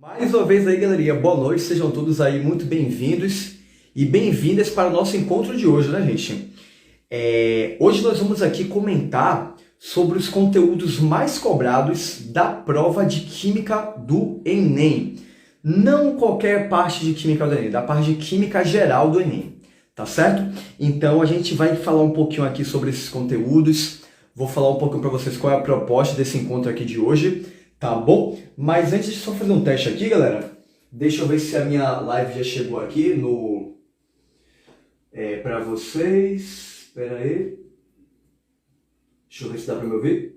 Mais uma vez aí, galerinha, boa noite, sejam todos aí muito bem-vindos e bem-vindas para o nosso encontro de hoje, né, gente? Hoje nós vamos aqui comentar sobre os conteúdos mais cobrados da prova de Química do Enem. Não qualquer parte de Química do Enem, da parte de Química geral do Enem, tá certo? Então a gente vai falar um pouquinho aqui sobre esses conteúdos, vou falar um pouquinho para vocês qual é a proposta desse encontro aqui de hoje. Tá bom? Mas antes de só fazer um teste aqui, galera, deixa eu ver se a minha live já chegou aqui para vocês. Espera aí. Deixa eu ver se dá para me ouvir.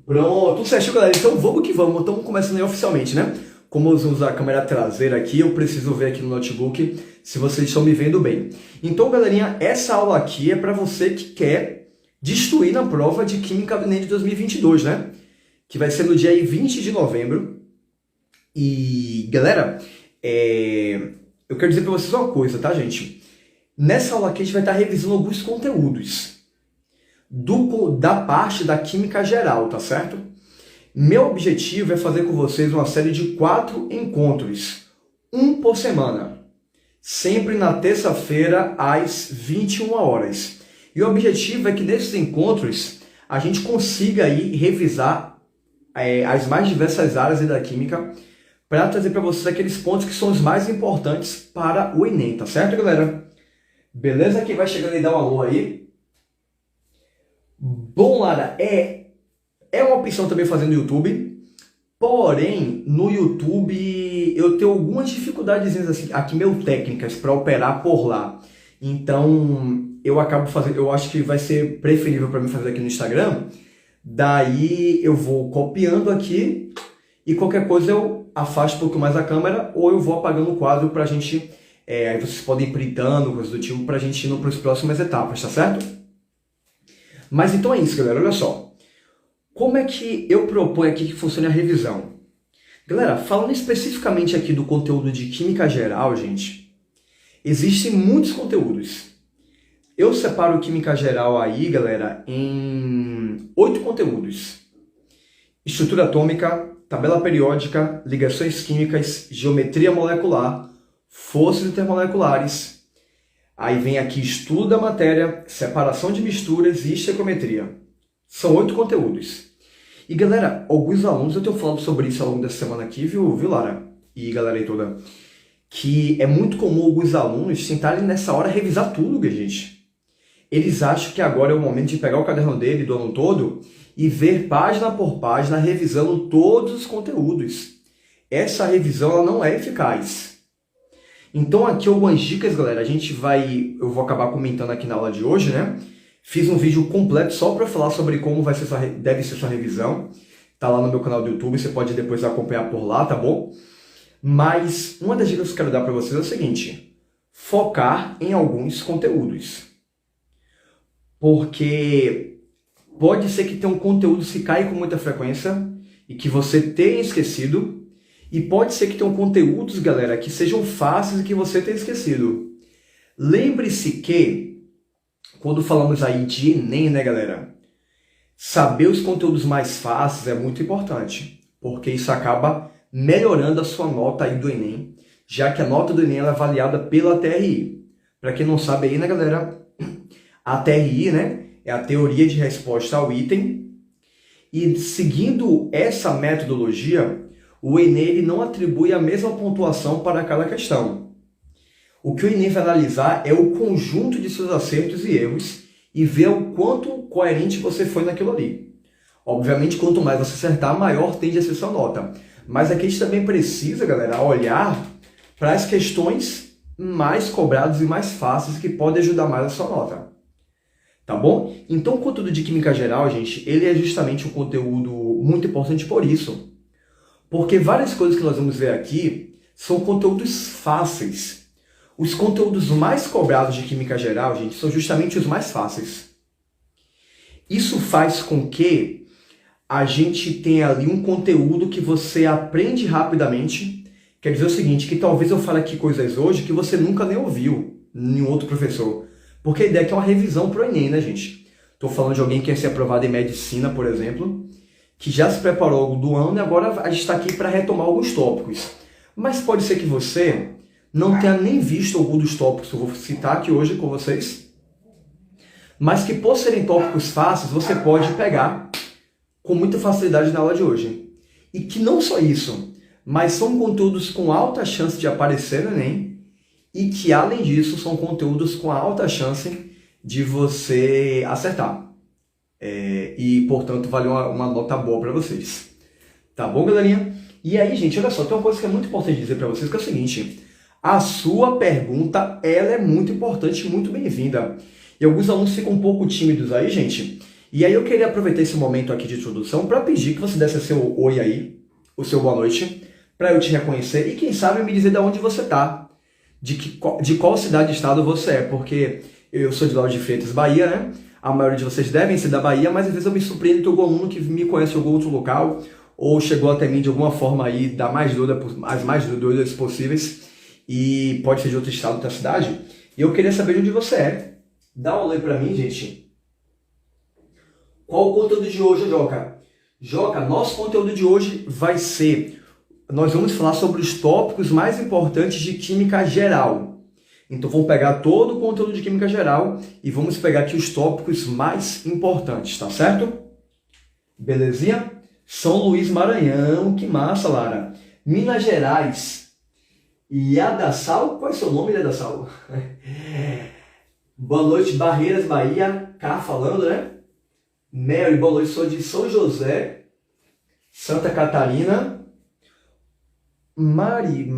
Pronto, tudo certo, galera. Então vamos que vamos. Estamos começando aí oficialmente, né? Como eu uso a câmera traseira aqui, eu preciso ver aqui no notebook se vocês estão me vendo bem. Então, galerinha, essa aula aqui é para você que quer destruir na prova de Química do Enem de 2022, né? Que vai ser no dia 20 de novembro. E, galera, eu quero dizer para vocês uma coisa, tá, gente? Nessa aula aqui a gente vai estar revisando alguns conteúdos da parte da Química geral, tá certo? Meu objetivo é fazer com vocês uma série de 4 encontros, um por semana, sempre na terça-feira às 21 horas. E o objetivo é que nesses encontros a gente consiga aí revisar as mais diversas áreas da Química para trazer para vocês aqueles pontos que são os mais importantes para o Enem, tá certo, galera? Beleza? Quem vai chegando aí, dá um alô aí. Bom, Lara, é uma opção também fazer no YouTube, porém, no YouTube eu tenho algumas dificuldades assim, aqui meio técnicas para operar por lá. Então, eu acabo fazendo, eu acho que vai ser preferível para mim fazer aqui no Instagram. Daí eu vou copiando aqui e qualquer coisa eu afasto um pouco mais a câmera ou eu vou apagando o quadro para a gente, aí vocês podem ir printando, coisa do tipo, para a gente ir para as próximas etapas, tá certo? Mas então é isso, galera, olha só. Como é que eu proponho aqui que funcione a revisão? Galera, falando especificamente aqui do conteúdo de Química geral, gente, existem muitos conteúdos. Eu separo Química geral aí, galera, em 8 conteúdos. Estrutura atômica, tabela periódica, ligações químicas, geometria molecular, forças intermoleculares. Aí vem aqui estudo da matéria, separação de misturas e estequiometria. São 8 conteúdos. E, galera, alguns alunos, eu tenho falado sobre isso ao longo dessa semana aqui, viu Lara? E galera aí toda. Que é muito comum alguns alunos tentarem nessa hora revisar tudo, gente. Eles acham que agora é o momento de pegar o caderno dele do ano todo e ver página por página, revisando todos os conteúdos. Essa revisão ela não é eficaz. Então aqui algumas dicas, galera, eu vou acabar comentando aqui na aula de hoje, né? Fiz um vídeo completo só para falar sobre como deve ser sua revisão. Tá lá no meu canal do YouTube, você pode depois acompanhar por lá, tá bom? Mas uma das dicas que eu quero dar para vocês é o seguinte: focar em alguns conteúdos. Porque pode ser que tenha um conteúdo que caia com muita frequência e que você tenha esquecido, e pode ser que tenham conteúdos, galera, que sejam fáceis e que você tenha esquecido. Lembre-se que, quando falamos aí de Enem, né, galera, saber os conteúdos mais fáceis é muito importante, porque isso acaba melhorando a sua nota aí do Enem, já que a nota do Enem ela é avaliada pela TRI. Para quem não sabe aí, né, galera, a TRI, né, é a teoria de resposta ao item, e seguindo essa metodologia, o Enem ele não atribui a mesma pontuação para cada questão. O que o Enem vai analisar é o conjunto de seus acertos e erros e ver o quanto coerente você foi naquilo ali. Obviamente, quanto mais você acertar, maior tende a ser sua nota. Mas aqui a gente também precisa, galera, olhar para as questões mais cobradas e mais fáceis que podem ajudar mais a sua nota. Tá bom? Então, o conteúdo de Química geral, gente, ele é justamente um conteúdo muito importante por isso. Porque várias coisas que nós vamos ver aqui são conteúdos fáceis. Os conteúdos mais cobrados de Química geral, gente, são justamente os mais fáceis. Isso faz com que a gente tenha ali um conteúdo que você aprende rapidamente. Quer dizer o seguinte, que talvez eu fale aqui coisas hoje que você nunca nem ouviu em nenhum outro professor. Porque a ideia é que é uma revisão para o Enem, né, gente? Estou falando de alguém que quer ser aprovado em medicina, por exemplo, que já se preparou ao longo do ano e agora a gente está aqui para retomar alguns tópicos. Mas pode ser que você não tenha nem visto algum dos tópicos que eu vou citar aqui hoje com vocês, mas que por serem tópicos fáceis, você pode pegar com muita facilidade na aula de hoje. E que não só isso, mas são conteúdos com alta chance de aparecer no Enem e que, além disso, são conteúdos com alta chance de você acertar. E, portanto, vale uma nota boa para vocês. Tá bom, galerinha? E aí, gente, olha só, tem uma coisa que é muito importante dizer para vocês, que é o seguinte: a sua pergunta, ela é muito importante, muito bem-vinda. E alguns alunos ficam um pouco tímidos aí, gente. E aí eu queria aproveitar esse momento aqui de introdução para pedir que você desse seu oi aí, o seu boa noite, para eu te reconhecer e, quem sabe, me dizer de onde você tá, de qual cidade e estado você é, porque eu sou de Lauro de Freitas, Bahia, né? A maioria de vocês devem ser da Bahia, mas às vezes eu me surpreendo com algum aluno que me conhece de algum outro local ou chegou até mim de alguma forma aí, as mais doidas possíveis, e pode ser de outro estado, outra cidade. E eu queria saber de onde você é. Dá um oi pra mim, gente. Qual o conteúdo de hoje, Joca? Joca, nosso conteúdo de hoje vai ser... Nós vamos falar sobre os tópicos mais importantes de Química Geral. Então vamos pegar todo o conteúdo de Química Geral e vamos pegar aqui os tópicos mais importantes, tá certo? Belezinha? São Luís, Maranhão, que massa, Lara. Minas Gerais. Iadaçal, qual é o seu nome, Iadaçal? Boa noite, Barreiras, Bahia, cá falando, né? Mary, boa noite, sou de São José, Santa Catarina. Mari,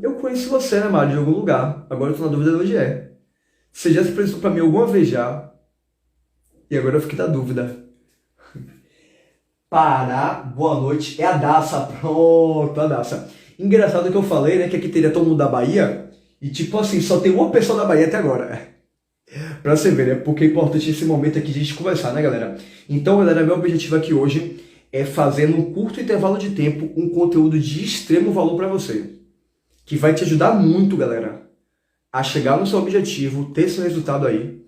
eu conheço você, né, Mari, de algum lugar. Agora eu tô na dúvida de onde é. Você já se apresentou pra mim alguma vez já? E agora eu fiquei na dúvida. Pará, boa noite, é a Daça, pronto, a Daça. Engraçado que eu falei, né, que aqui teria todo mundo da Bahia, e tipo assim, só tem uma pessoa da Bahia até agora. Pra você ver, né, porque é importante esse momento aqui de a gente conversar, né, galera? Então, galera, meu objetivo aqui hoje é fazer num curto intervalo de tempo um conteúdo de extremo valor para você, que vai te ajudar muito, galera, a chegar no seu objetivo, ter esse resultado aí.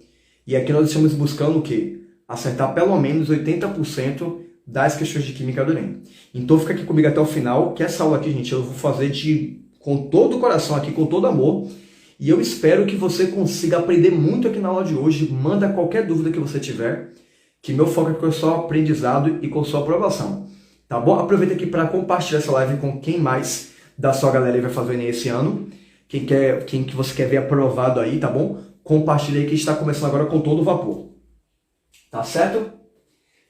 E aqui nós estamos buscando o quê? Acertar pelo menos 80% das questões de Química do Enem. Então fica aqui comigo até o final, que essa aula aqui, gente, eu vou fazer com todo o coração aqui, com todo amor, e eu espero que você consiga aprender muito aqui na aula de hoje. Manda qualquer dúvida que você tiver, que meu foco é com o seu aprendizado e com sua aprovação, tá bom? Aproveita aqui para compartilhar essa live com quem mais da sua galera vai fazer Enem esse ano, quem que você quer ver aprovado aí, tá bom? Compartilha aí que está começando agora com todo o vapor, tá certo?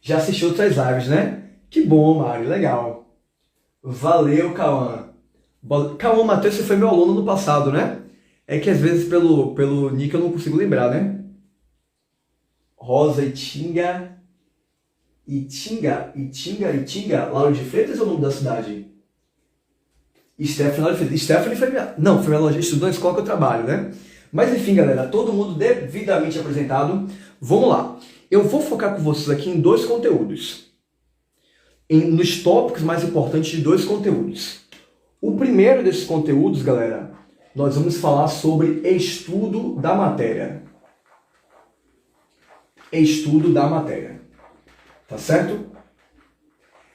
Já assistiu outras lives, né? Que bom, Mário, legal. Valeu, Cauã. Cauã Matheus, você foi meu aluno no passado, né? É que às vezes pelo nick eu não consigo lembrar, né? Rosa Itinga, Lauro de Freitas é o nome da cidade? Stephanie, Lauro de Freitas. Stephanie foi minha... Não, foi minha loja, estudou na escola que eu trabalho, né? Mas enfim, galera, todo mundo devidamente apresentado. Vamos lá. Eu vou focar com vocês aqui em dois conteúdos. Nos tópicos mais importantes de dois conteúdos. O primeiro desses conteúdos, galera, nós vamos falar sobre estudo da matéria. Estudo da matéria. Tá certo?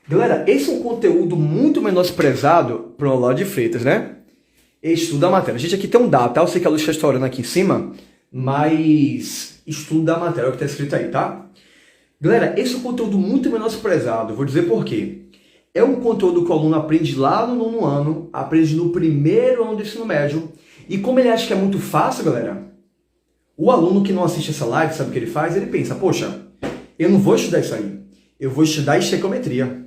Galera, esse é um conteúdo muito menosprezado para o Lauro de Freitas, né? Estudo da matéria. Gente, aqui tem um dado, tá? Eu sei que a luz está estourando aqui em cima, mas estudo da matéria é o que está escrito aí, tá? Galera, esse é um conteúdo muito menosprezado. Vou dizer por quê. É um conteúdo que o aluno aprende lá no nono ano, aprende no primeiro ano do ensino médio, e como ele acha que é muito fácil, galera, o aluno que não assiste essa live, sabe o que ele faz? Ele pensa, poxa, eu não vou estudar isso aí, eu vou estudar estequiometria.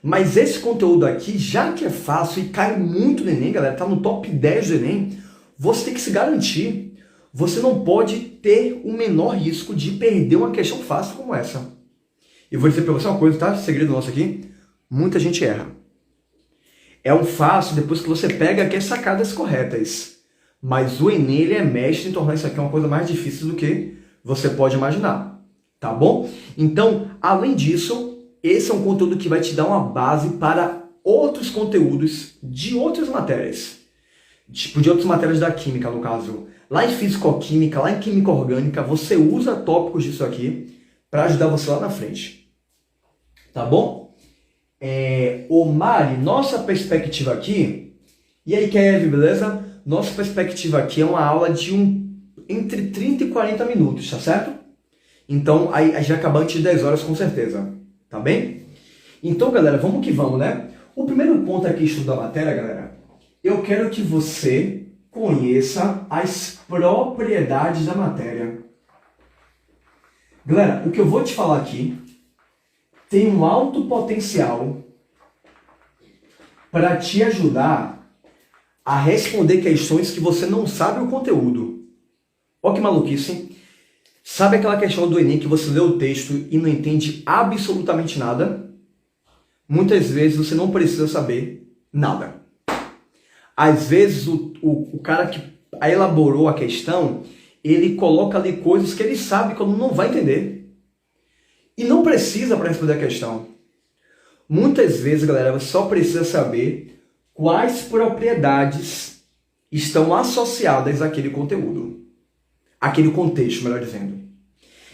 Mas esse conteúdo aqui, já que é fácil e cai muito no Enem, galera, tá no top 10 do Enem, você tem que se garantir. Você não pode ter o menor risco de perder uma questão fácil como essa. Eu vou dizer pra você uma coisa, tá? Segredo nosso aqui, muita gente erra. É um fácil depois que você pega aqui as sacadas corretas. Mas o Enem, ele é mestre em tornar isso aqui uma coisa mais difícil do que você pode imaginar. Tá bom? Então, além disso, esse é um conteúdo que vai te dar uma base para outros conteúdos de outras matérias. Tipo, de outras matérias da química, no caso. Lá em fisicoquímica, lá em química orgânica, você usa tópicos disso aqui para ajudar você lá na frente. Tá bom? Ô Mari, nossa perspectiva aqui... E aí, Kevin, beleza? Nossa perspectiva aqui é uma aula de entre 30 e 40 minutos, tá certo? Então, aí a gente vai acabar antes de 10 horas com certeza, tá bem? Então, galera, vamos que vamos, né? O primeiro ponto aqui, estudo da matéria, galera, eu quero que você conheça as propriedades da matéria. Galera, o que eu vou te falar aqui tem um alto potencial para te ajudar a responder questões que você não sabe o conteúdo. Olha que maluquice. Sabe aquela questão do Enem que você lê o texto e não entende absolutamente nada? Muitas vezes você não precisa saber nada. Às vezes o cara que elaborou a questão, ele coloca ali coisas que ele sabe que o aluno não vai entender. E não precisa para responder a questão. Muitas vezes, galera, você só precisa saber quais propriedades estão associadas àquele conteúdo. Aquele contexto, melhor dizendo.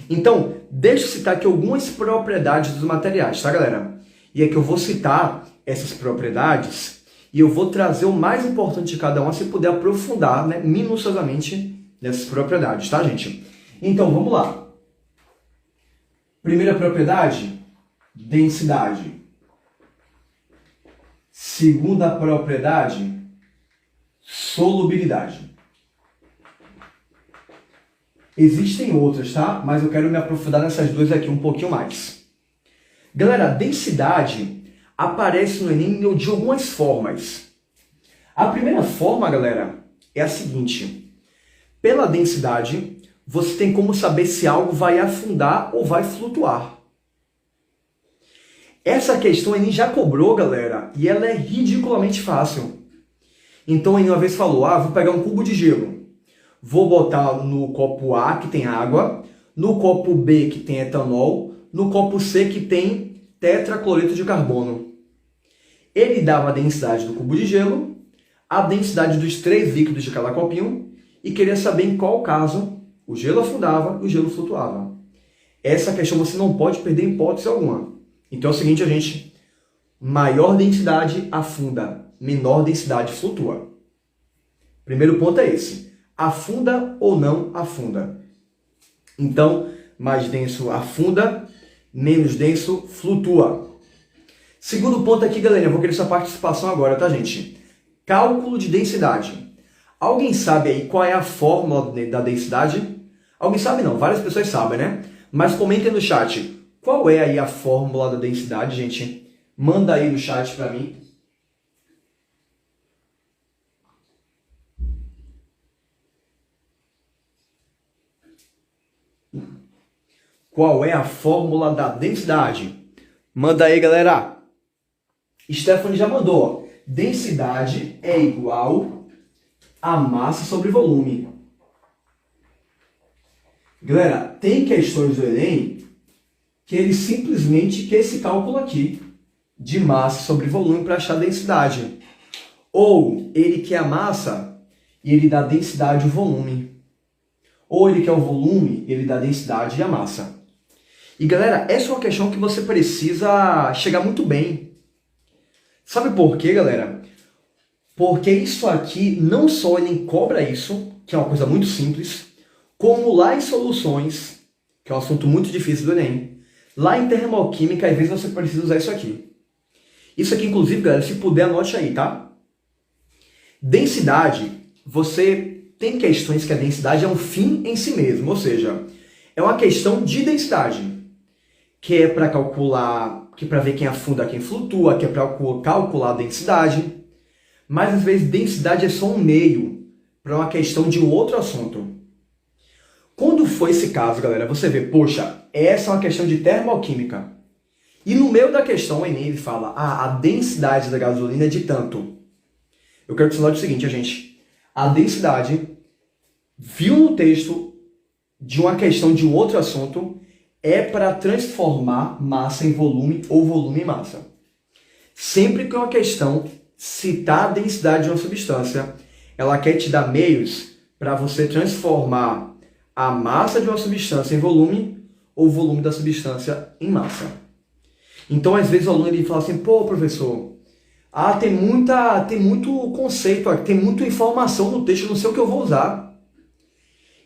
Então, deixa eu citar aqui algumas propriedades dos materiais, tá, galera? E é que eu vou citar essas propriedades e eu vou trazer o mais importante de cada uma, se puder aprofundar, né, minuciosamente nessas propriedades, tá, gente? Então, vamos lá. Primeira propriedade, densidade. Segunda propriedade, solubilidade. Existem outras, tá? Mas eu quero me aprofundar nessas duas aqui um pouquinho mais. Galera, densidade aparece no Enem de algumas formas. A primeira forma, galera, é a seguinte. Pela densidade, você tem como saber se algo vai afundar ou vai flutuar. Essa questão o Enem já cobrou, galera, e ela é ridiculamente fácil. Então o Enem uma vez falou, vou pegar um cubo de gelo, vou botar no copo A, que tem água, no copo B, que tem etanol, no copo C, que tem tetracloreto de carbono. Ele dava a densidade do cubo de gelo, a densidade dos 3 líquidos de cada copinho, e queria saber em qual caso o gelo afundava e o gelo flutuava. Essa questão você não pode perder em hipótese alguma. Então é o seguinte, gente, maior densidade afunda, menor densidade flutua. Primeiro ponto é esse, afunda ou não afunda. Então, mais denso afunda, menos denso flutua. Segundo ponto aqui, galera, eu vou querer sua participação agora, tá, gente? Cálculo de densidade. Alguém sabe aí qual é a fórmula da densidade? Alguém sabe não, várias pessoas sabem, né? Mas comentem no chat. Qual é aí a fórmula da densidade, gente? Manda aí no chat para mim. Qual é a fórmula da densidade? Manda aí, galera. Stephanie já mandou. Densidade é igual a massa sobre volume. Galera, tem questões do Enem que ele simplesmente quer esse cálculo aqui, de massa sobre volume para achar a densidade. Ou ele quer a massa e ele dá a densidade e o volume. Ou ele quer o volume e ele dá a densidade e a massa. E galera, essa é uma questão que você precisa chegar muito bem. Sabe por quê, galera? Porque isso aqui, não só ele cobra isso, que é uma coisa muito simples, como lá em soluções, que é um assunto muito difícil do Enem, lá em termoquímica, às vezes você precisa usar isso aqui. Isso aqui, inclusive, galera, se puder, anote aí, tá? Densidade, você tem questões que a densidade é um fim em si mesmo, ou seja, é uma questão de densidade, que é para calcular, que é para ver quem afunda, quem flutua, que é para calcular a densidade, mas às vezes densidade é só um meio para uma questão de um outro assunto. Quando for esse caso, galera, você vê, poxa, essa é uma questão de termoquímica. E no meio da questão, o Enem ele fala, a densidade da gasolina é de tanto. Eu quero que você note o seguinte, gente. A densidade, viu no texto de uma questão de um outro assunto, é para transformar massa em volume ou volume em massa. Sempre que uma questão citar a densidade de uma substância, ela quer te dar meios para você transformar a massa de uma substância em volume ou o volume da substância em massa. Então, às vezes, o aluno ele fala assim, pô, professor, tem muito conceito, tem muita informação no texto, eu não sei o que eu vou usar.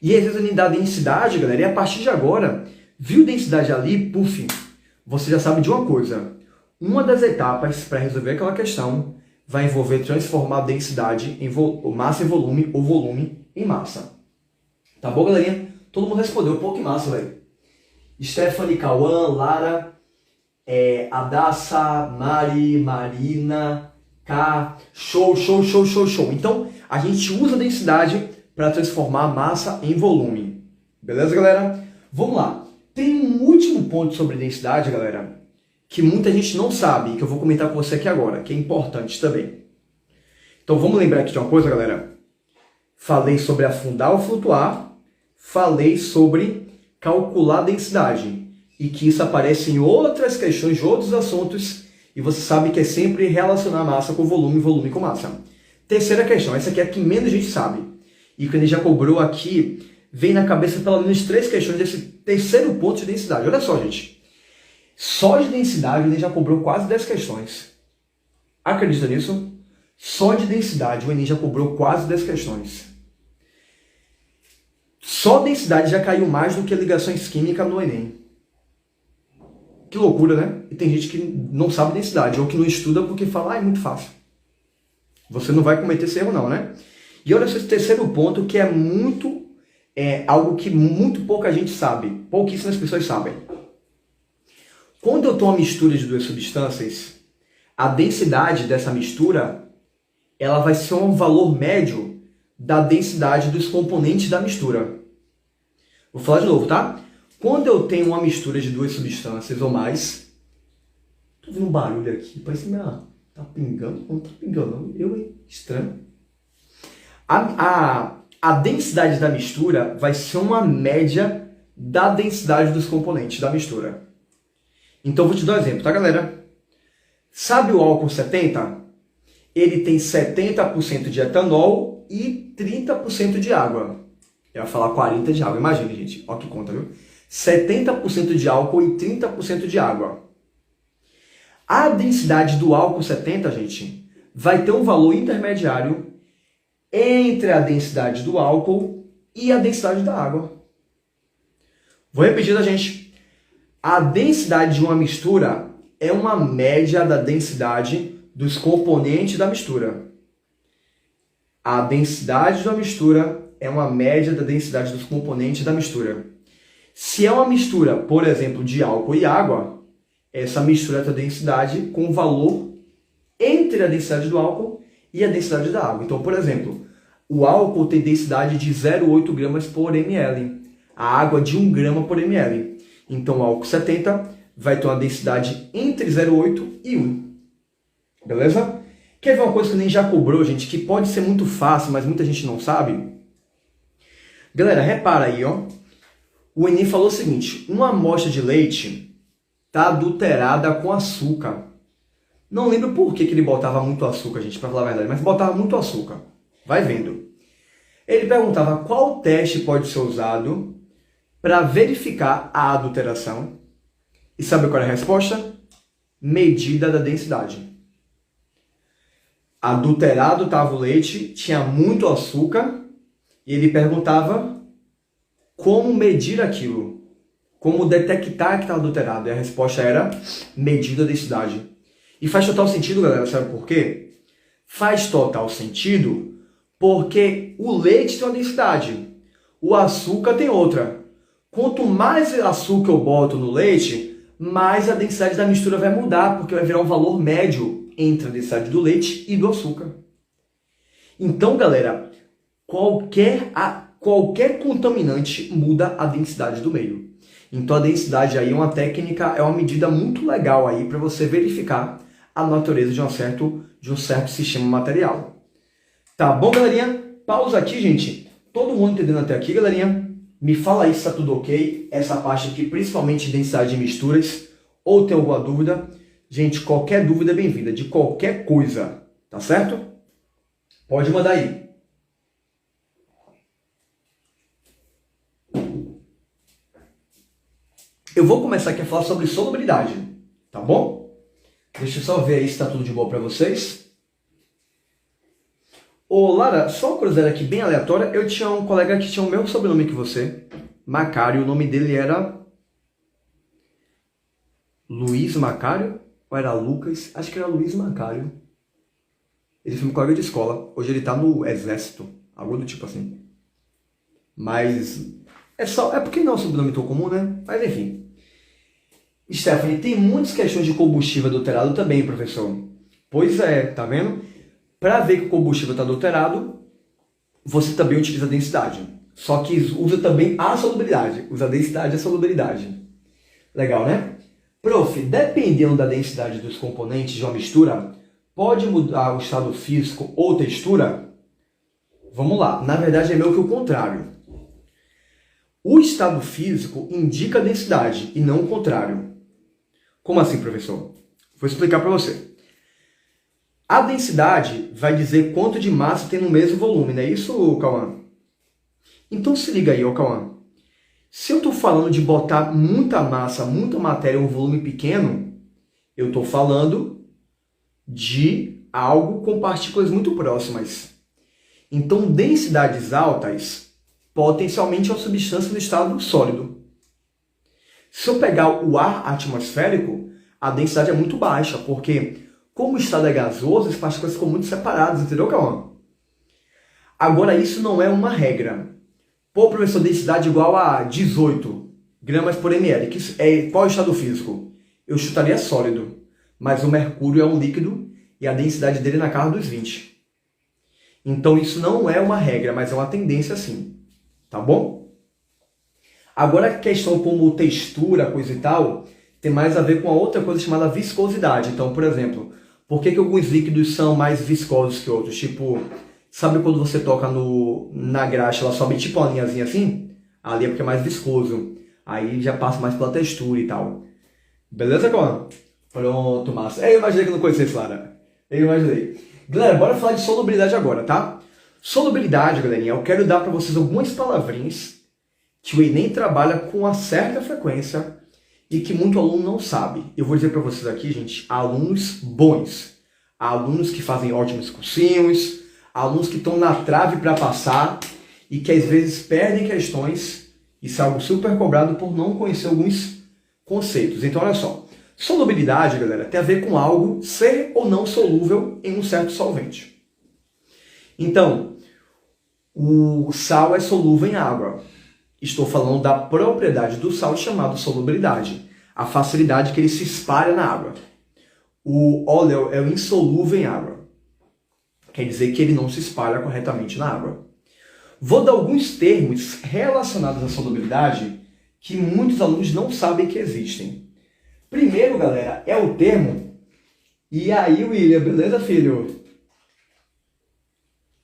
E às vezes a unidade de densidade, galera, e a partir de agora, viu densidade ali, puf, você já sabe de uma coisa. Uma das etapas para resolver aquela questão vai envolver transformar a densidade em massa em volume ou volume em massa. Tá bom, galerinha? Todo mundo respondeu, pô, que massa, velho. Stephanie, Cauã, Lara, Adassa, Mari, Marina, K, show. Então, a gente usa a densidade para transformar a massa em volume. Beleza, galera? Vamos lá. Tem um último ponto sobre densidade, galera, que muita gente não sabe, que eu vou comentar com você aqui agora, que é importante também. Então, vamos lembrar aqui de uma coisa, galera. Falei sobre afundar ou flutuar, falei sobre calcular a densidade, e que isso aparece em outras questões de outros assuntos, e você sabe que é sempre relacionar massa com volume, volume com massa. Terceira questão, essa aqui é a que menos a gente sabe. E quando ele já cobrou aqui, vem na cabeça pelo menos 3 questões desse terceiro ponto de densidade. Olha só, gente. Só de densidade ele já cobrou quase 10 questões. Acredita nisso? Só de densidade o Enem já cobrou quase 10 questões. Só densidade já caiu mais do que ligações químicas no Enem. Que loucura, né? E tem gente que não sabe densidade ou que não estuda porque fala, é muito fácil. Você não vai cometer esse erro não, né? E olha esse terceiro ponto que é algo que muito pouca gente sabe, pouquíssimas pessoas sabem. Quando eu tomo uma mistura de 2 substâncias, a densidade dessa mistura, ela vai ser um valor médio da densidade dos componentes da mistura. Vou falar de novo, tá? Quando eu tenho uma mistura de 2 substâncias ou mais, tô vendo um barulho aqui, parece que tá pingando, não tá pingando, estranho. A densidade da mistura vai ser uma média da densidade dos componentes da mistura. Então, vou te dar um exemplo, tá, galera? Sabe o álcool 70? Ele tem 70% de etanol e 30% de água. Eu ia falar 40% de água, imagina, gente. Olha que conta, viu? 70% de álcool e 30% de água. A densidade do álcool 70, gente, vai ter um valor intermediário entre a densidade do álcool e a densidade da água. Vou repetir, tá, gente? A densidade de uma mistura é uma média da densidade dos componentes da mistura. A densidade de uma mistura é uma média da densidade dos componentes da mistura. Se é uma mistura, por exemplo, de álcool e água, essa mistura tem densidade com valor entre a densidade do álcool e a densidade da água. Então, por exemplo, o álcool tem densidade de 0,8 gramas por ml, a água de 1 grama por ml. Então, o álcool 70 vai ter uma densidade entre 0,8 e 1. Beleza? Quer ver uma coisa que nem já cobrou, gente, que pode ser muito fácil, mas muita gente não sabe? Galera, repara aí, ó. O Enem falou o seguinte, uma amostra de leite está adulterada com açúcar. Não lembro por que ele botava muito açúcar, gente, para falar a verdade, mas botava muito açúcar. Vai vendo. Ele perguntava qual teste pode ser usado para verificar a adulteração. E sabe qual é a resposta? Medida da densidade. Adulterado estava o leite, tinha muito açúcar, e ele perguntava como medir aquilo, como detectar que está adulterado. E a resposta era medida da densidade. E faz total sentido, galera, sabe por quê? Faz total sentido porque o leite tem uma densidade, o açúcar tem outra. Quanto mais açúcar eu boto no leite, mais a densidade da mistura vai mudar, porque vai virar um valor médio entre a densidade do leite e do açúcar. Então, galera, qualquer contaminante muda a densidade do meio. Então, a densidade aí é uma técnica, é uma medida muito legal aí para você verificar a natureza de um certo sistema material. Tá bom, galerinha? Pausa aqui, gente. Todo mundo entendendo até aqui, galerinha? Me fala aí se tá tudo ok. Essa parte aqui, principalmente densidade de misturas. Ou tem alguma dúvida? Gente, qualquer dúvida é bem-vinda, de qualquer coisa. Tá certo? Pode mandar aí. Eu vou começar aqui a falar sobre solubilidade. Tá bom? Deixa eu só ver aí se tá tudo de boa pra vocês. Ô, Lara, só uma curiosidade aqui bem aleatória. Eu tinha um colega que tinha o mesmo sobrenome que você, Macário. O nome dele era Luiz Macário? Ou era Lucas? Acho que era Luiz Macário. Ele foi meu colega de escola. Hoje ele tá no exército. Algo do tipo assim. Mas é porque não é um sobrenome tão comum, né? Mas enfim. Stephanie, tem muitas questões de combustível adulterado também, professor. Pois é, tá vendo? Para ver que o combustível está adulterado, você também utiliza a densidade. Só que usa também a solubilidade. Usa a densidade e a solubilidade. Legal, né? Prof, dependendo da densidade dos componentes de uma mistura, pode mudar o estado físico ou textura? Vamos lá. Na verdade, é meio que o contrário. O estado físico indica a densidade e não o contrário. Como assim, professor? Vou explicar para você. A densidade vai dizer quanto de massa tem no mesmo volume, não é isso, Cauã? Então se liga aí, Cauã. Se eu estou falando de botar muita massa, muita matéria em um volume pequeno, eu estou falando de algo com partículas muito próximas. Então, densidades altas, potencialmente é uma substância no estado sólido. Se eu pegar o ar atmosférico, a densidade é muito baixa, porque como o estado é gasoso, as partículas ficam muito separadas, entendeu, Cauã? Agora, isso não é uma regra. Pô, professor, densidade igual a 18 gramas por ml. Qual é o estado físico? Eu chutaria sólido, mas o mercúrio é um líquido e a densidade dele é na casa dos 20. Então, isso não é uma regra, mas é uma tendência sim. Tá bom? Agora, a questão como textura, coisa e tal, tem mais a ver com a outra coisa chamada viscosidade. Então, por exemplo, por que alguns líquidos são mais viscosos que outros? Tipo, sabe quando você toca na graxa, ela sobe tipo uma linhazinha assim? Ali é porque é mais viscoso. Aí já passa mais pela textura e tal. Beleza, Cauã? Pronto, massa. Eu imaginei que eu não conhecia isso, Lara. Eu imaginei. Galera, bora falar de solubilidade agora, tá? Solubilidade, galerinha, eu quero dar para vocês algumas palavrinhas que o Enem trabalha com uma certa frequência e que muito aluno não sabe. Eu vou dizer para vocês aqui, gente, alunos bons, alunos que fazem ótimos cursinhos, alunos que estão na trave para passar e que às vezes perdem questões. Isso é algo super cobrado por não conhecer alguns conceitos. Então, olha só. Solubilidade, galera, tem a ver com algo ser ou não solúvel em um certo solvente. Então, o sal é solúvel em água. Estou falando da propriedade do sal chamada solubilidade, a facilidade que ele se espalha na água. O óleo é insolúvel em água. Quer dizer que ele não se espalha corretamente na água. Vou dar alguns termos relacionados à solubilidade que muitos alunos não sabem que existem. Primeiro, galera, é o termo... E aí, William, beleza, filho?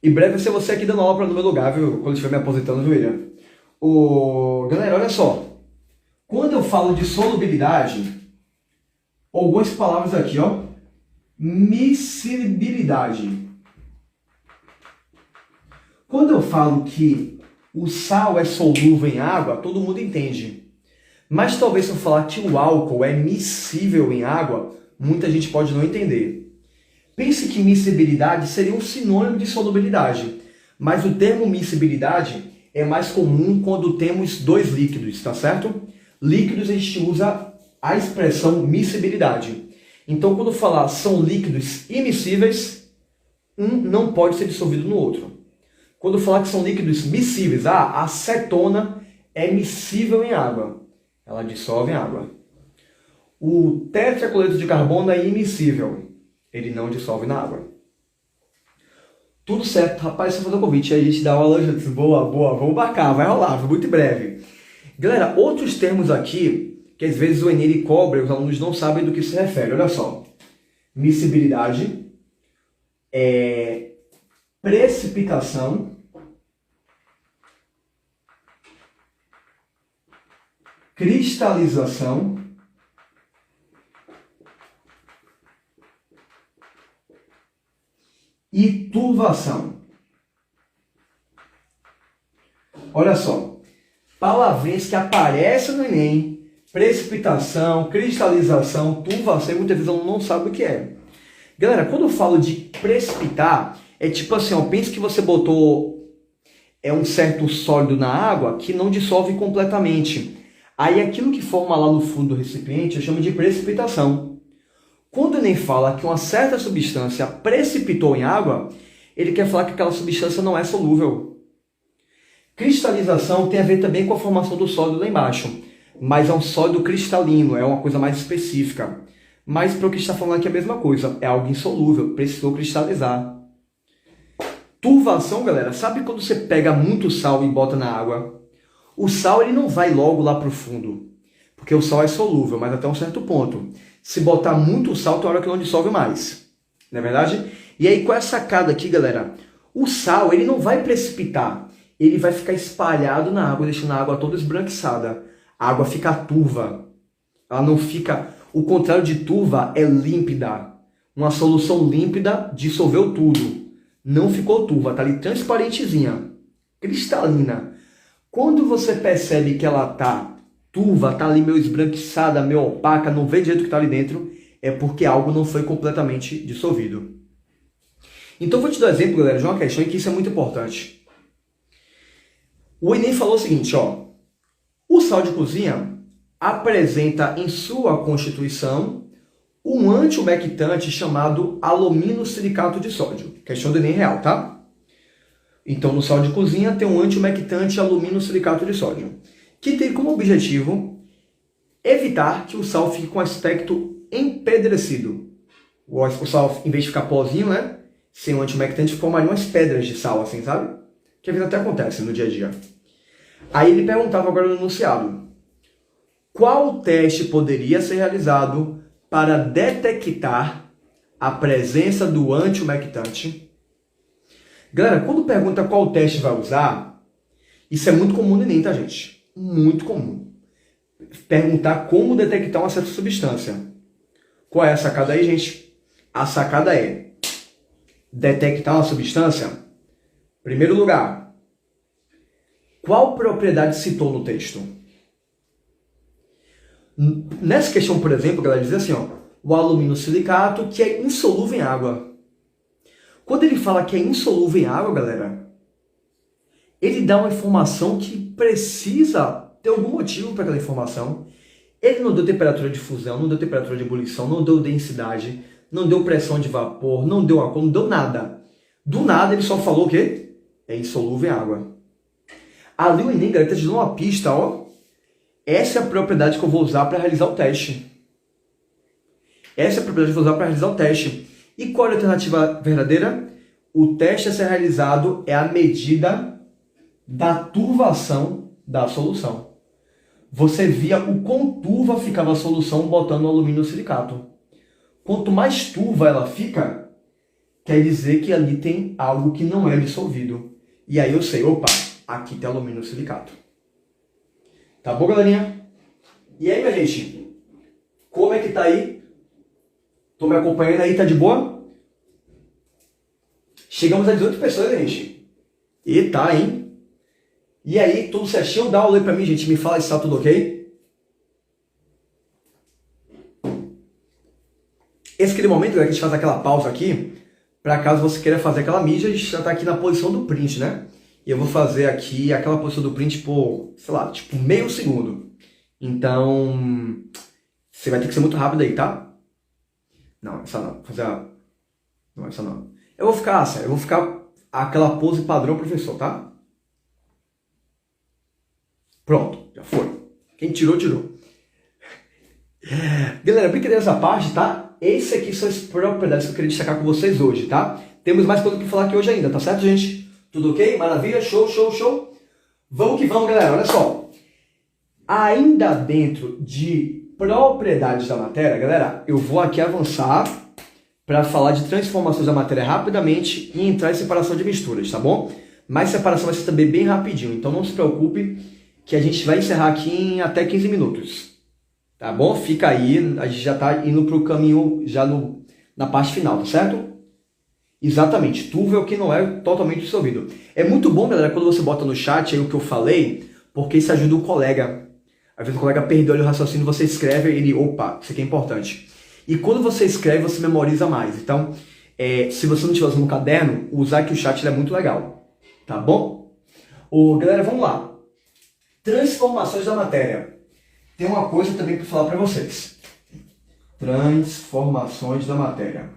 Em breve vai ser você aqui dando aula no meu lugar, viu? Quando estiver me aposentando, William. Galera, olha só. Quando eu falo de solubilidade, algumas palavras aqui, ó. Miscibilidade. Quando eu falo que o sal é solúvel em água, todo mundo entende. Mas talvez se eu falar que o álcool é miscível em água, muita gente pode não entender. Pense que miscibilidade seria um sinônimo de solubilidade, mas o termo miscibilidade é mais comum quando temos dois líquidos, tá certo? Líquidos a gente usa a expressão miscibilidade. Então, quando falar são líquidos immiscíveis, um não pode ser dissolvido no outro. Quando falar que são líquidos miscíveis, a acetona é miscível em água. Ela dissolve em água. O tetracloreto de carbono é immiscível. Ele não dissolve na água. Tudo certo, rapaz, só fazer o convite. Aí a gente dá uma aula juntos. Boa, boa. Vamos marcar, vai rolar, muito em breve. Galera, outros termos aqui, que às vezes o Enem cobra e os alunos não sabem do que se refere. Olha só. Miscibilidade, precipitação, cristalização, e turvação. Olha só, palavrinhas que aparecem no Enem, Precipitação, cristalização, turvação, e muitas vezes eu não sabe o que é. Galera, quando eu falo de precipitar, é tipo assim, ó, pense que você botou um certo sólido na água que não dissolve completamente. Aí aquilo que forma lá no fundo do recipiente eu chamo de precipitação. Quando o Enem fala que uma certa substância precipitou em água, ele quer falar que aquela substância não é solúvel. Cristalização tem a ver também com a formação do sólido lá embaixo, mas é um sólido cristalino, é uma coisa mais específica. Mas para o que está falando aqui é a mesma coisa, é algo insolúvel, precisou cristalizar. Turvação, galera, sabe quando você pega muito sal e bota na água? O sal ele não vai logo lá para o fundo, porque o sal é solúvel, mas até um certo ponto. Se botar muito sal, tem hora que não dissolve mais, não é verdade? E aí, qual é a sacada aqui, galera? O sal ele não vai precipitar, ele vai ficar espalhado na água, deixando a água toda esbranquiçada. A água fica turva, ela não fica... O contrário de turva é límpida. Uma solução límpida dissolveu tudo. Não ficou turva, está ali transparentezinha, cristalina. Quando você percebe que ela está turva, está ali meio esbranquiçada, meio opaca, não vê do jeito que está ali dentro, é porque algo não foi completamente dissolvido. Então vou te dar um exemplo, galera, de uma questão em que isso é muito importante. O Enem falou o seguinte, ó. O sal de cozinha apresenta em sua constituição um antiumectante chamado aluminosilicato de sódio. Questão do Enem real, tá? Então, no sal de cozinha tem um antiumectante aluminosilicato de sódio, que tem como objetivo evitar que o sal fique com aspecto empedrecido. O sal, em vez de ficar pozinho, né? Sem o antiumectante, formaria umas pedras de sal, assim, sabe? Que às vezes até acontece no dia a dia. Aí ele perguntava agora no enunciado: qual teste poderia ser realizado para detectar a presença do antiumectante? Galera, quando pergunta qual teste vai usar, isso é muito comum no Enem, tá, gente? Muito comum. Perguntar como detectar uma certa substância. Qual é a sacada aí, gente? A sacada é detectar uma substância. Primeiro lugar, qual propriedade citou no texto? Nessa questão, por exemplo, galera, diz assim, ó, o aluminosilicato que é insolúvel em água. Quando ele fala que é insolúvel em água, galera, ele dá uma informação que precisa ter algum motivo para aquela informação. Ele não deu temperatura de fusão, não deu temperatura de ebulição, não deu densidade, não deu pressão de vapor, não deu água, não deu nada. Do nada ele só falou o quê? É insolúvel em água. Ali o Enem, galera, está te dando uma pista, ó. Essa é a propriedade que eu vou usar para realizar o teste. Essa é a propriedade que eu vou usar para realizar o teste. E qual é a alternativa verdadeira? O teste a ser realizado é a medida da turvação da solução. Você via o quão turva ficava a solução botando o aluminosilicato. Quanto mais turva ela fica, quer dizer que ali tem algo que não é dissolvido. E aí eu sei, opa, aqui tem aluminosilicato. Tá bom, galerinha? E aí, minha gente? Como é que tá aí? Tô me acompanhando aí, tá de boa? Chegamos a 18 pessoas, gente. E tá, hein? E aí, tudo certinho? Dá um oi pra mim, gente. Me fala se tá tudo ok. Esse é aquele momento, galera, que a gente faz aquela pausa aqui, para caso você queira fazer aquela mídia, a gente já tá aqui na posição do print, né? E eu vou fazer aqui aquela posição do print por, sei lá, tipo meio segundo. Então, você vai ter que ser muito rápido aí, tá? Não, essa não. Fazer a... Não, essa não. Eu vou ficar aquela pose padrão professor, tá? Pronto, já foi. Quem tirou, tirou. Galera, brincadeira essa parte, tá? Esse aqui são as propriedades que eu queria destacar com vocês hoje, tá? Temos mais coisa para falar aqui hoje ainda, tá certo, gente? Tudo ok? Maravilha? Show, show, show? Vamos que vamos, galera. Olha só. Ainda dentro de propriedades da matéria, galera, eu vou aqui avançar para falar de transformações da matéria rapidamente e entrar em separação de misturas, tá bom? Mas separação vai ser também bem rapidinho, então não se preocupe que a gente vai encerrar aqui em até 15 minutos. Tá bom? Fica aí, a gente já está indo para o caminho já na parte final, tá certo? Exatamente, turva é o que não é totalmente dissolvido. É muito bom, galera, quando você bota no chat aí o que eu falei, porque isso ajuda o colega Às vezes o colega perdeu ali o raciocínio, você escreve e ele, opa, isso aqui é importante. E quando você escreve, você memoriza mais. Então, se você não estiver usando um caderno, usar aqui o chat é muito legal. Tá bom? Galera, vamos lá. Transformações da matéria. Tem uma coisa também para falar para vocês. Transformações da matéria.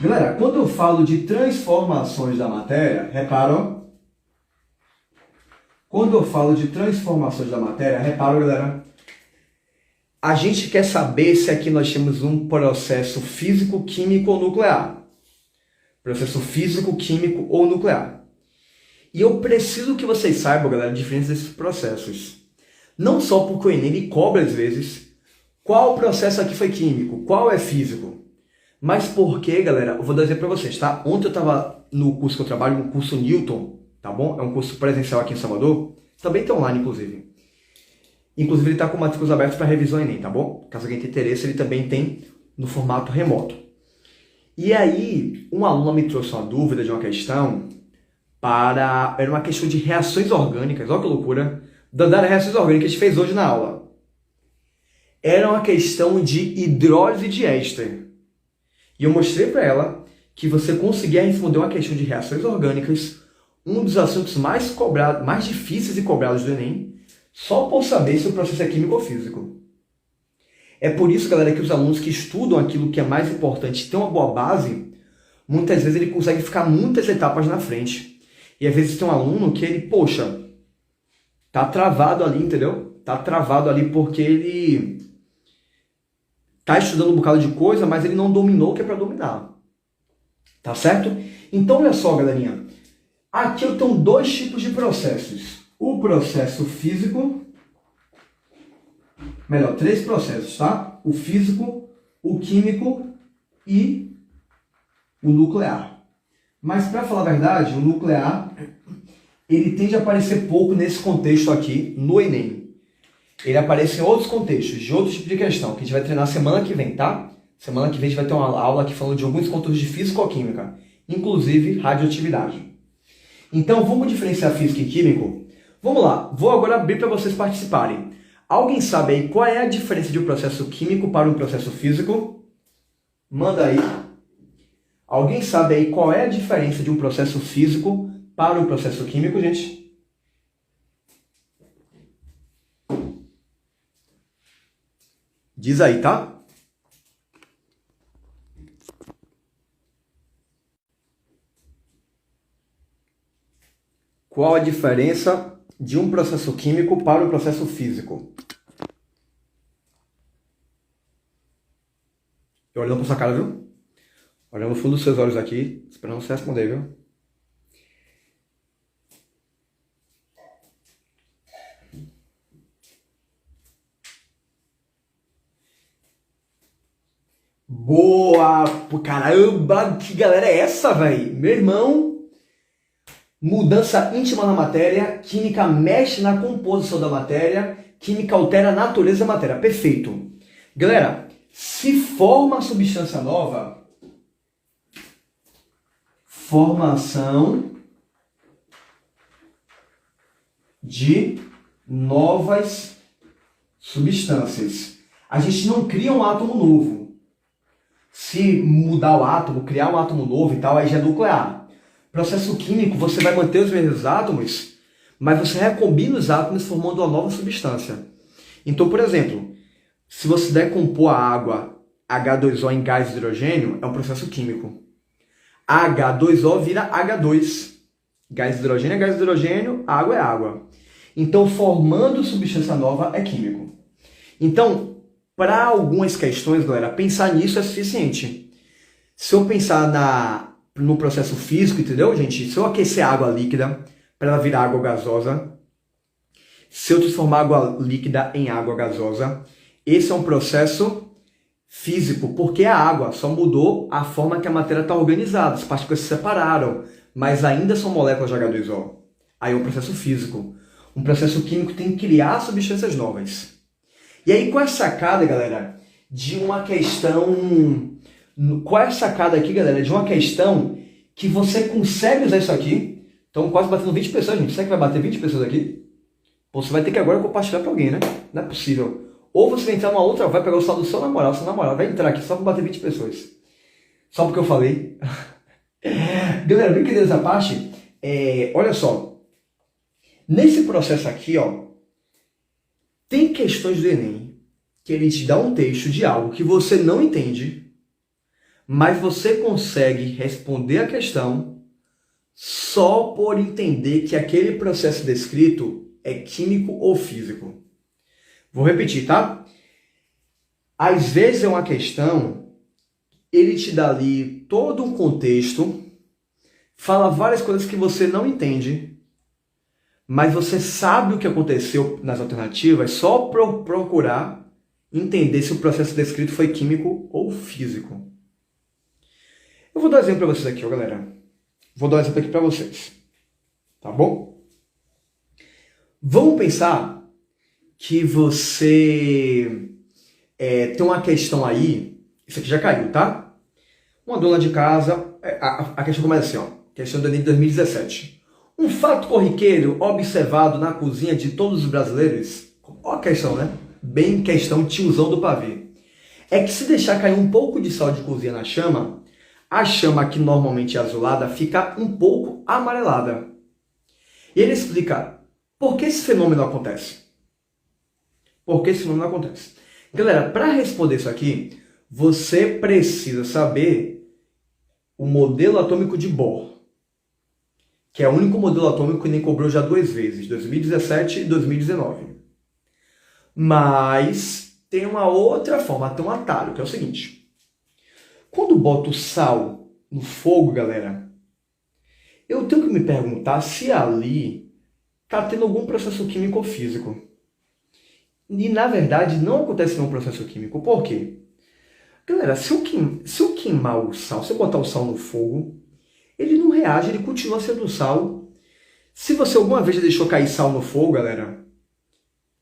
Galera, quando eu falo de transformações da matéria, reparam? Quando eu falo de transformações da matéria, reparam, galera? A gente quer saber se aqui nós temos um processo físico, químico ou nuclear. Processo físico, químico ou nuclear. E eu preciso que vocês saibam, galera, a diferença desses processos. Não só porque o Enem ele cobra às vezes qual processo aqui foi químico, qual é físico. Mas porque, galera, eu vou dizer para vocês, tá? Ontem eu estava no curso que eu trabalho, no curso Newton, tá bom? É um curso presencial aqui em Salvador. Também tem online, inclusive. Inclusive, ele está com matrículas abertas para revisão Enem, tá bom? Caso alguém tenha interesse, ele também tem no formato remoto. E aí, um aluno me trouxe uma dúvida de uma questão era uma questão de reações orgânicas. Olha que loucura! Da reações orgânicas que a gente fez hoje na aula. Era uma questão de hidrólise de éster. E eu mostrei para ela que você conseguia responder uma questão de reações orgânicas, um dos assuntos mais cobrados, mais difíceis e cobrados do Enem, só por saber se o processo é químico ou físico. É por isso, galera, que os alunos que estudam aquilo que é mais importante, têm uma boa base, muitas vezes ele consegue ficar muitas etapas na frente. E às vezes tem um aluno que ele, poxa, tá travado ali, entendeu? Tá travado ali porque ele tá estudando um bocado de coisa, mas ele não dominou o que é para dominar. Tá certo? Então, olha só, galerinha. Aqui eu tenho dois tipos de processos. O processo físico, melhor, três processos, tá? O físico, o químico e o nuclear. Mas, para falar a verdade, o nuclear, ele tende a aparecer pouco nesse contexto aqui, no Enem. Ele aparece em outros contextos, de outro tipo de questão, que a gente vai treinar semana que vem, tá? Semana que vem a gente vai ter uma aula aqui falando de alguns conteúdos de físico-química, inclusive radioatividade. Então, vamos diferenciar físico e químico? Vamos lá, vou agora abrir para vocês participarem. Alguém sabe aí qual é a diferença de um processo químico para um processo físico? Manda aí. Alguém sabe aí qual é a diferença de um processo físico para um processo químico, gente? Diz aí, tá? Qual a diferença de um processo químico para um processo físico? Eu olhando pra sua cara, viu? Olhando no fundo dos seus olhos aqui, esperando você responder, viu? Boa! Caramba, que galera é essa, velho? Meu irmão, mudança íntima na matéria, química mexe na composição da matéria, química altera a natureza da matéria. Perfeito. Galera, se forma substância nova, formação de novas substâncias. A gente não cria um átomo novo. Se mudar o átomo, criar um átomo novo e tal, aí já é nuclear. Processo químico, você vai manter os mesmos átomos, mas você recombina os átomos formando uma nova substância. Então, por exemplo, se você decompor a água H2O em gás de hidrogênio, é um processo químico. H2O vira H2. Gás de hidrogênio é gás de hidrogênio, água é água. Então, formando substância nova é químico. Então, para algumas questões, galera, pensar nisso é suficiente. Se eu pensar no processo físico, entendeu, gente? Se eu aquecer água líquida para ela virar água gasosa, se eu transformar água líquida em água gasosa, esse é um processo físico, porque a água só mudou a forma que a matéria está organizada, as partículas se separaram, mas ainda são moléculas de H2O. Aí é um processo físico. Um processo químico tem que criar substâncias novas. E aí, qual é a sacada, galera, de uma questão... Qual é a sacada aqui, galera, de uma questão que você consegue usar isso aqui? Estão quase batendo 20 pessoas, gente. Será que vai bater 20 pessoas aqui? Pô, você vai ter que agora compartilhar pra alguém, né? Não é possível. Ou você vai entrar numa outra, vai pegar o saldo do seu namorado vai entrar aqui só pra bater 20 pessoas. Só porque eu falei. Galera, brincadeiras à parte, olha só. Nesse processo aqui, ó, tem questões do Enem que ele te dá um texto de algo que você não entende, mas você consegue responder a questão só por entender que aquele processo descrito é químico ou físico. Vou repetir, tá? Às vezes é uma questão, ele te dá ali todo um contexto, fala várias coisas que você não entende, mas você sabe o que aconteceu nas alternativas só por procurar entender se o processo descrito foi químico ou físico. Eu vou dar um exemplo para vocês aqui, ó, galera. Vou dar um exemplo aqui para vocês. Tá bom? Vamos pensar que você tem uma questão aí. Isso aqui já caiu, tá? Uma dona de casa. A questão começa assim, ó. Questão do Enem de 2017. Um fato corriqueiro observado na cozinha de todos os brasileiros. Olha a questão, né? Bem questão tiozão do pavê. É que se deixar cair um pouco de sal de cozinha na chama, a chama, que normalmente é azulada, fica um pouco amarelada. E ele explica por que esse fenômeno acontece. Por que esse fenômeno acontece? Galera, para responder isso aqui, você precisa saber o modelo atômico de Bohr, que é o único modelo atômico que nem cobrou já 2 vezes, 2017 e 2019. Mas tem uma outra forma, tem um atalho, que é o seguinte. Quando boto sal no fogo, galera, eu tenho que me perguntar se ali está tendo algum processo químico ou físico. E, na verdade, não acontece nenhum processo químico. Por quê? Galera, se eu queimar o sal, se eu botar o sal no fogo, ele não reage, ele continua sendo sal. Se você alguma vez já deixou cair sal no fogo, galera,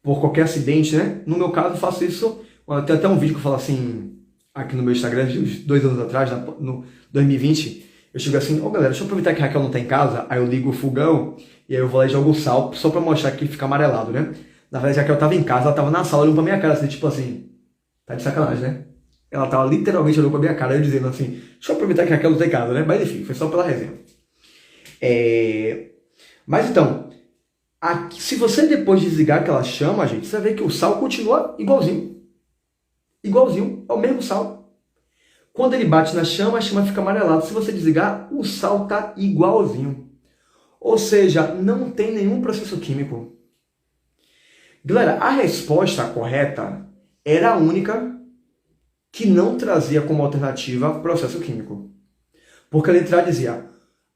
por qualquer acidente, né? No meu caso, eu faço isso. Tem até um vídeo que eu falo assim, aqui no meu Instagram, de uns 2 anos atrás, no 2020, eu chego assim, galera, deixa eu aproveitar que a Raquel não tá em casa, aí eu ligo o fogão, e aí eu vou lá e jogo o sal, só pra mostrar que ele fica amarelado, né? Na verdade, a Raquel tava em casa, ela tava na sala olhando pra minha cara, assim, tipo assim, tá de sacanagem, né? Ela tava literalmente olhando pra minha cara, eu dizendo assim, deixa eu aproveitar que a Raquel não tá em casa, né? Mas enfim, foi só pela resenha. Mas então, aqui, se você depois desligar aquela chama, gente, você vai ver que o sal continua igualzinho. Igualzinho, é o mesmo sal. Quando ele bate na chama, a chama fica amarelada. Se você desligar, o sal tá igualzinho. Ou seja, não tem nenhum processo químico. Galera, a resposta correta era a única que não trazia como alternativa processo químico. Porque a letra A dizia,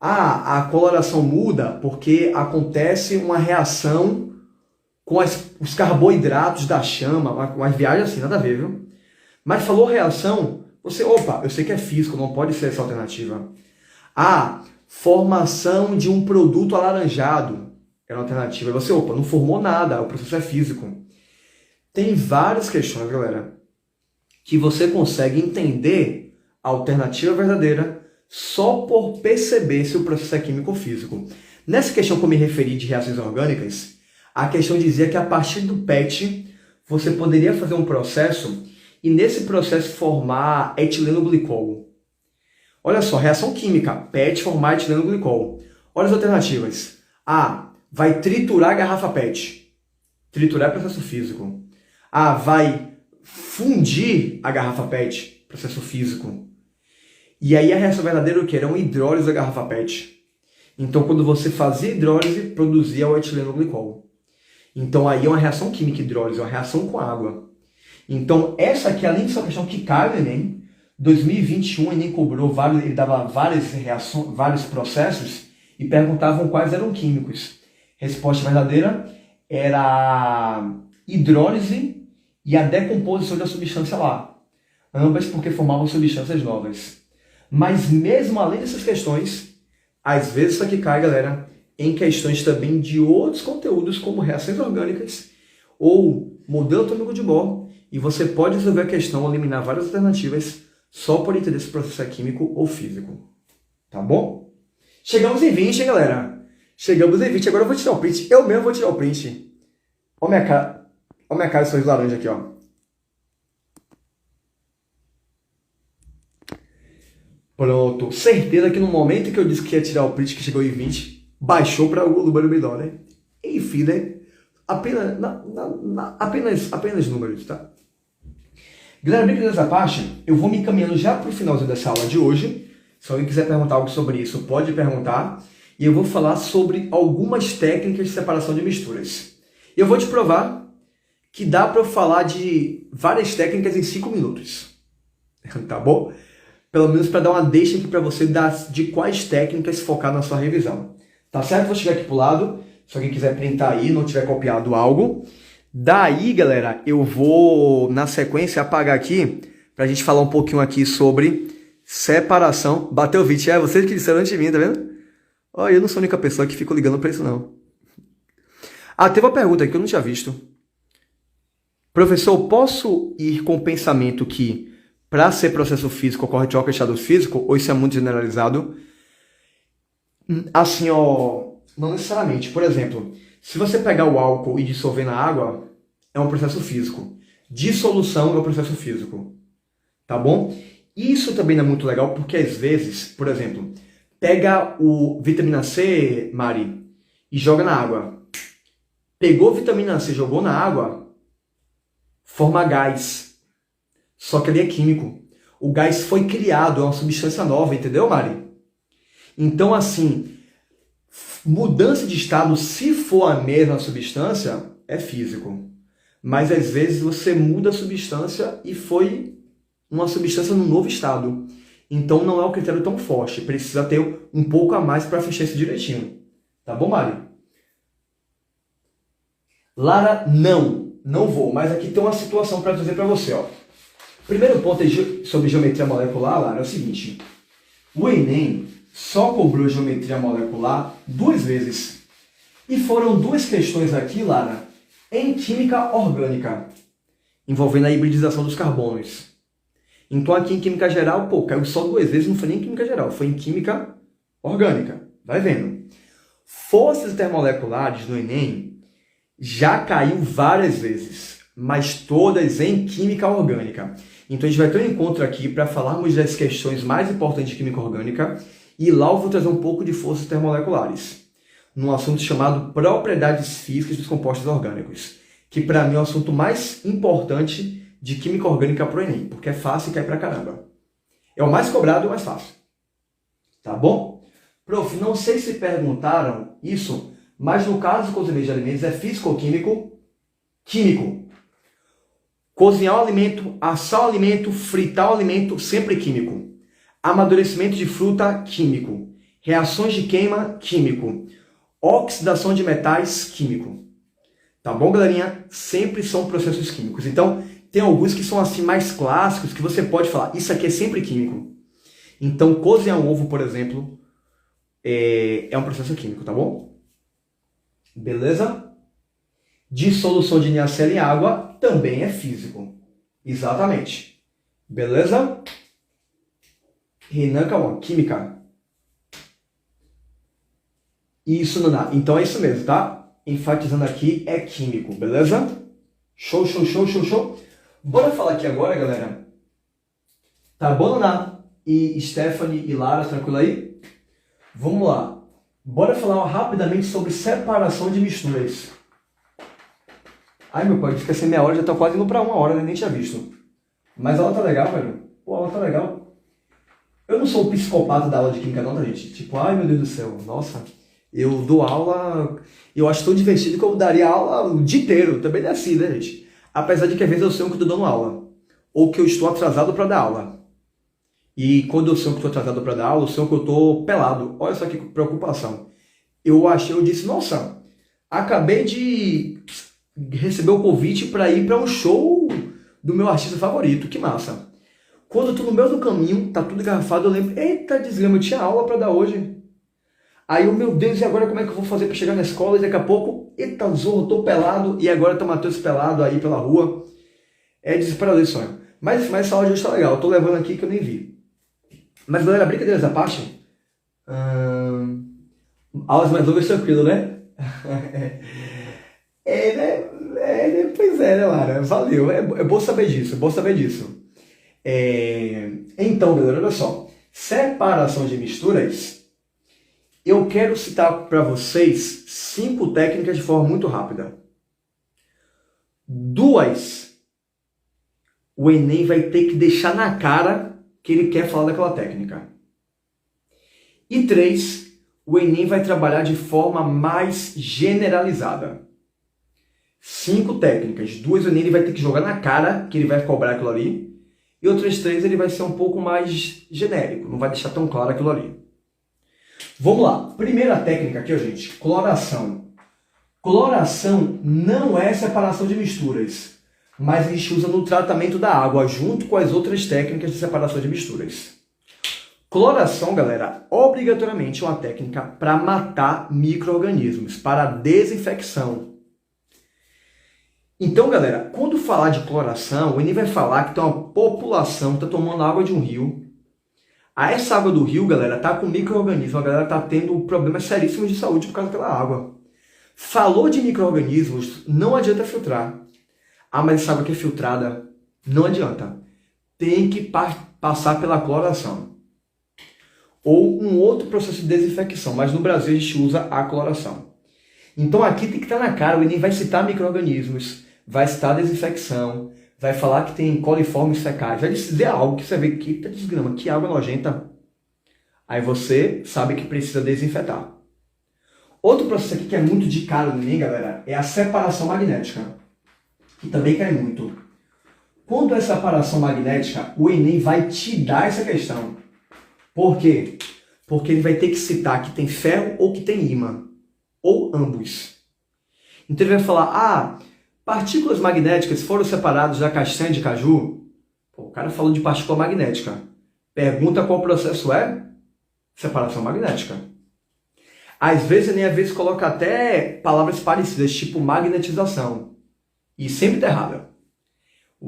a coloração muda porque acontece uma reação com os carboidratos da chama, uma viagem assim, nada a ver, viu? Mas falou reação, eu sei que é físico, não pode ser essa alternativa. Formação de um produto alaranjado era uma alternativa. Você, não formou nada, o processo é físico. Tem várias questões, galera, que você consegue entender a alternativa verdadeira só por perceber se o processo é químico ou físico. Nessa questão que eu me referi de reações orgânicas, a questão dizia que a partir do PET você poderia fazer um processo e nesse processo formar etileno glicol. Olha só, reação química, PET formar etileno glicol. Olha as alternativas. Vai triturar a garrafa PET. Triturar é processo físico. Vai fundir a garrafa PET, processo físico. E aí a reação verdadeira o que? Era uma hidrólise da garrafa PET. Então quando você fazia hidrólise, produzia o etileno glicol. Então aí é uma reação química hidrólise, é uma reação com água. Então essa aqui, além de ser uma questão que cai no Enem, 2021 o Enem cobrou ele dava vários processos e perguntavam quais eram químicos. Resposta verdadeira era hidrólise e a decomposição da substância lá. Ambas porque formavam substâncias novas. Mas mesmo além dessas questões, às vezes isso aqui cai, galera, em questões também de outros conteúdos, como reações orgânicas ou modelo atômico de Bohr, e você pode resolver a questão, eliminar várias alternativas, só por entender se o processo é químico ou físico. Tá bom? Chegamos em 20, hein, galera? Chegamos em 20. Agora eu vou tirar o print. Eu mesmo vou tirar o print. Olha minha cara. Olha minha cara de sorriso laranja aqui, ó. Pronto. Certeza que no momento que eu disse que ia tirar o print, que chegou em 20, baixou para o número menor, né? Enfim, né? Apenas números, tá? Galera, brincadeiras à parte, eu vou me encaminhando já para o finalzinho dessa aula de hoje. Se alguém quiser perguntar algo sobre isso, pode perguntar. E eu vou falar sobre algumas técnicas de separação de misturas. E eu vou te provar que dá para eu falar de várias técnicas em 5 minutos. Tá bom? Pelo menos para dar uma deixa aqui para você de quais técnicas focar na sua revisão. Tá certo? Vou chegar aqui pro lado. Se alguém quiser printar aí, não tiver copiado algo. Daí, galera, eu vou, na sequência, apagar aqui pra gente falar um pouquinho aqui sobre separação. Bateu o vídeo, vocês que disseram antes de mim, tá vendo? Ó, eu não sou a única pessoa que fico ligando pra isso, não. Ah, teve uma pergunta aqui que eu não tinha visto. Professor, posso ir com o pensamento que para ser processo físico ocorre troca de estado físico, ou isso é muito generalizado? Assim, ó, não necessariamente. Por exemplo, se você pegar o álcool e dissolver na água, é um processo físico. Dissolução é um processo físico. Tá bom? Isso também não é muito legal porque às vezes, por exemplo, pega o vitamina C, Mari, e joga na água. Pegou vitamina C, jogou na água, forma gás. Só que ele é químico. O gás foi criado, é uma substância nova, entendeu, Mari? Então, assim, mudança de estado, se for a mesma substância, é físico. Mas, às vezes, você muda a substância e foi uma substância num novo estado. Então, não é um critério tão forte. Precisa ter um pouco a mais para fechar isso direitinho. Tá bom, Mari? Lara, não vou. Mas aqui tem uma situação para dizer para você, ó. Primeiro ponto sobre geometria molecular, Lara, é o seguinte. O Enem só cobrou geometria molecular 2 vezes. E foram 2 questões aqui, Lara, em química orgânica, envolvendo a hibridização dos carbonos. Então aqui em química geral, caiu só 2 vezes, não foi nem em química geral, foi em química orgânica. Vai vendo. Forças termomoleculares no Enem já caiu várias vezes, mas todas em química orgânica. Então a gente vai ter um encontro aqui para falarmos das questões mais importantes de química orgânica e lá eu vou trazer um pouco de forças termomoleculares, num assunto chamado propriedades físicas dos compostos orgânicos, que para mim é o assunto mais importante de química orgânica para o Enem, porque é fácil e cai pra caramba. É o mais cobrado e o mais fácil. Tá bom? Prof, não sei se perguntaram isso, mas no caso do cozimento de alimentos é físico ou químico? Químico. Cozinhar o alimento, assar o alimento, fritar o alimento, sempre químico. Amadurecimento de fruta, químico. Reações de queima, químico. Oxidação de metais, químico. Tá bom, galerinha? Sempre são processos químicos. Então, tem alguns que são assim mais clássicos que você pode falar, isso aqui é sempre químico. Então, cozinhar um ovo, por exemplo, é um processo químico, tá bom? Beleza? Dissolução de NaCl em água também é físico. Exatamente. Beleza? Renan Kawan, química. Isso não dá. Então é isso mesmo, tá? Enfatizando aqui, é químico, beleza? Show. Bora falar aqui agora, galera. Tá bom, Naná? E Stephanie e Lara, tranquilo aí? Vamos lá. Bora falar rapidamente sobre separação de misturas. Ai, meu pai, fica sem meia hora, já tá quase indo pra 1 hora, né? Nem tinha visto. Mas a aula tá legal, velho. Pô, a aula tá legal. Eu não sou o psicopata da aula de química não, tá, gente? Tipo, ai, meu Deus do céu, nossa. Eu dou aula, eu acho tão divertido que eu daria aula o dia inteiro. Também é assim, né, gente? Apesar de que às vezes eu sei o que eu tô dando aula. Ou que eu estou atrasado pra dar aula. E quando eu sei que eu estou atrasado para dar aula, eu sei que eu estou pelado. Olha só que preocupação. Eu disse, nossa, acabei de receber o convite para ir para um show do meu artista favorito. Que massa. Quando eu estou no meio do caminho, tá tudo engarrafado, eu lembro, eita, desgrama, eu tinha aula para dar hoje. Aí eu, meu Deus, e agora como é que eu vou fazer para chegar na escola? E daqui a pouco, eita, zorro, eu tô pelado, e agora tá o Matheus pelado aí pela rua. É desesperador esse sonho. Mas essa aula de hoje tá legal, eu tô levando aqui que eu nem vi. Mas galera, brincadeiras à parte, aulas mais longas tranquilo, né? Pois é, né, Lara? Valeu, é bom saber disso, é bom saber disso. Então, galera, olha só. Separação de misturas, eu quero citar para vocês 5 técnicas de forma muito rápida. 2, o Enem vai ter que deixar na cara que ele quer falar daquela técnica. E 3, o Enem vai trabalhar de forma mais generalizada. 5 técnicas. 2, o Enem ele vai ter que jogar na cara que ele vai cobrar aquilo ali. E outras 3, ele vai ser um pouco mais genérico. Não vai deixar tão claro aquilo ali. Vamos lá. Primeira técnica aqui, ó, gente. Cloração. Cloração não é separação de misturas, mas a gente usa no tratamento da água, junto com as outras técnicas de separação de misturas. Cloração, galera, obrigatoriamente é uma técnica para matar micro-organismos, para desinfecção. Então, galera, quando falar de cloração, o Enem vai falar que tem uma população que está tomando água de um rio. Essa água do rio, galera, está com micro-organismos, a galera está tendo problemas seríssimos de saúde por causa daquela água. Falou de micro-organismos, não adianta filtrar. Mas essa água que é filtrada, não adianta. Tem que passar pela cloração. Ou um outro processo de desinfecção, mas no Brasil a gente usa a cloração. Então aqui tem que estar na cara, o Enem vai citar micro-organismos, vai citar desinfecção, vai falar que tem coliformes fecais, vai dizer algo que você vê que tá desgrama, que água nojenta. Aí você sabe que precisa desinfetar. Outro processo aqui que é muito de cara no Enem, galera, é a separação magnética, que também cai muito. Quando é separação magnética, o Enem vai te dar essa questão. Por quê? Porque ele vai ter que citar que tem ferro ou que tem ímã, ou ambos. Então ele vai falar, partículas magnéticas foram separadas da castanha de caju. O cara falou de partícula magnética. Pergunta qual processo é? Separação magnética. Às vezes, nem às vezes coloca até palavras parecidas, tipo magnetização. E sempre está errada.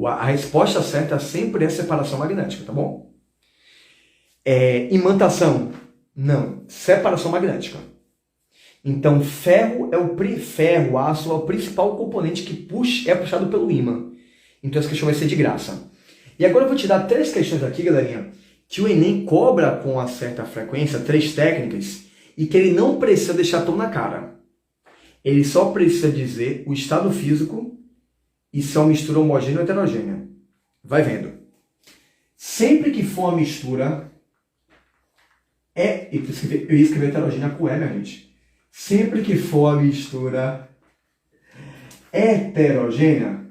A resposta certa sempre é separação magnética, tá bom? Imantação? Não. Separação magnética. Então, ferro, aço, é o principal componente que é puxado pelo ímã. Então, essa questão vai ser de graça. E agora eu vou te dar 3 questões aqui, galerinha, que o Enem cobra com uma certa frequência, 3 técnicas, e que ele não precisa deixar tão na cara. Ele só precisa dizer o estado físico e se é uma mistura homogênea ou heterogênea. Vai vendo. Sempre que for uma mistura, eu ia escrever heterogênea com E, minha gente. Sempre que for a mistura heterogênea,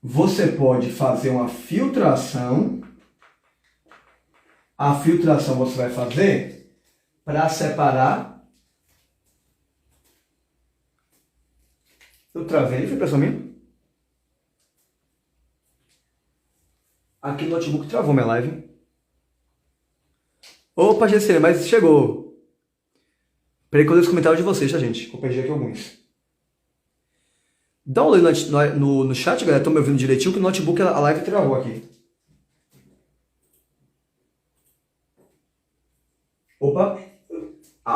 você pode fazer uma filtração. A filtração você vai fazer para separar. Eu travei, foi impressão minha? Aqui no notebook travou minha live. Opa, GC, mas chegou. Peraí que eu leio os comentários de vocês, tá, gente? Eu perdi aqui alguns. Dá um olho no chat, galera. Estão me ouvindo direitinho, que no notebook a live travou aqui. Opa.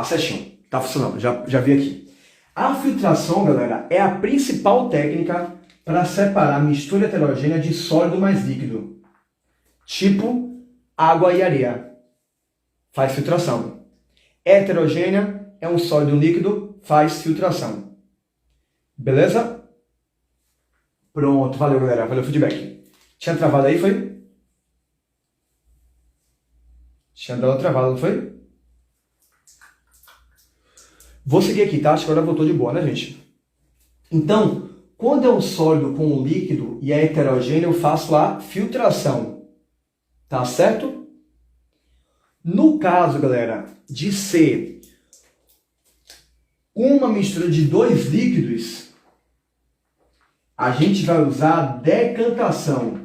Certinho. Tá funcionando. Já vi aqui. A filtração, galera, é a principal técnica para separar mistura heterogênea de sólido mais líquido. Tipo água e areia. Faz filtração. Heterogênea é um sólido líquido, faz filtração. Beleza? Pronto, valeu, galera. Valeu o feedback. Tinha travado aí, foi? Tinha dado travada, não foi? Vou seguir aqui, tá? Acho que agora voltou de boa, né, gente? Então, quando é um sólido com um líquido e é heterogêneo, eu faço a filtração. Tá certo? No caso, galera, de ser uma mistura de 2 líquidos, a gente vai usar decantação.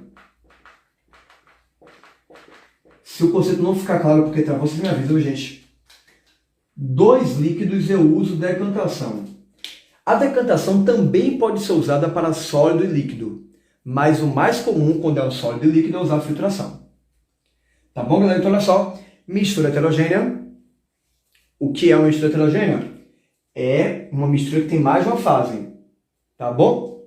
Se o conceito não ficar claro porque travou, vocês me avisam, gente. 2 líquidos eu uso decantação. A decantação também pode ser usada para sólido e líquido, mas o mais comum quando é um sólido e líquido é usar a filtração. Tá bom, galera? Então olha só, mistura heterogênea. O que é uma mistura heterogênea? é uma mistura que tem mais de uma fase, tá bom?